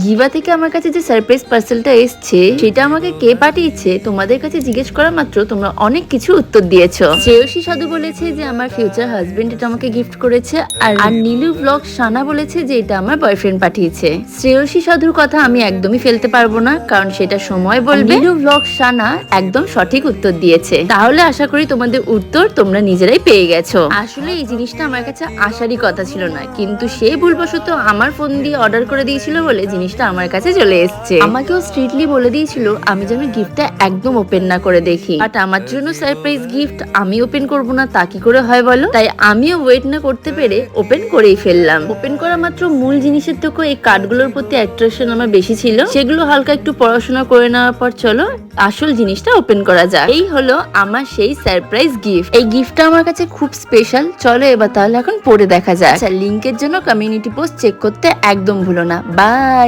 গিভা থেকে আমার কাছে যে সারপ্রাইজ পার্সেলটা এসছে সেটা আমাকে কে পাঠিয়েছে তোমাদের কাছে জিজ্ঞেস করা মাত্র তোমরা অনেক কিছু উত্তর দিয়েছো। শ্রেয়সী সাধু বলেছে যে আমার ফিউচার হাজবেন্ড এটা আমাকে গিফট করেছে, আর নীলু ব্লগ সানা বলেছে যে এটা আমার বয়ফ্রেন্ড পাঠিয়েছে। শ্রেয়সী সাধুর কথা আমি একদমই ফেলতে পারবো না, কারণ সেটা সময় বলবে। নীলু ব্লগ সানা একদম সঠিক উত্তর দিয়েছে, তাহলে আশা করি তোমাদের উত্তর তোমরা নিজেরাই পেয়ে গেছো। আসলে এই জিনিসটা আমার কাছে আসারই কথা ছিল না, কিন্তু সে ভুলবশত আমার ফোন দিয়ে অর্ডার করে দিয়েছিল বলে জিনিসটা আমার কাছে চলে এসেছে। আমাকেও স্ট্রিটলি বলে দিয়েছিল আমি যেন গিফটটা একদম ওপেন না করে দেখি, বাট আমার জন্য সারপ্রাইজ গিফট আমি ওপেন করব না তা কি করে হয় বলো? তাই আমিও ওয়েট না করতে পেরে ওপেন করেই ফেললাম। ওপেন করা মাত্র মূল জিনিসের থেকে এই কার্ডগুলোর প্রতি অ্যাট্রাকশন আমার বেশি ছিল, সেগুলো হালকা একটু পড়াশোনা করে নেওয়ার পর চলো আসল জিনিসটা ওপেন করা যায়। এই হলো আমার সেই সারপ্রাইজ গিফট। এই গিফটটা আমার কাছে খুব স্পেশাল। চলো এবার তাহলে এখন পড়ে দেখা যায়। আচ্ছা, লিংকের জন্য কমিউনিটি পোস্ট চেক করতে একদম ভুলো না। বাই।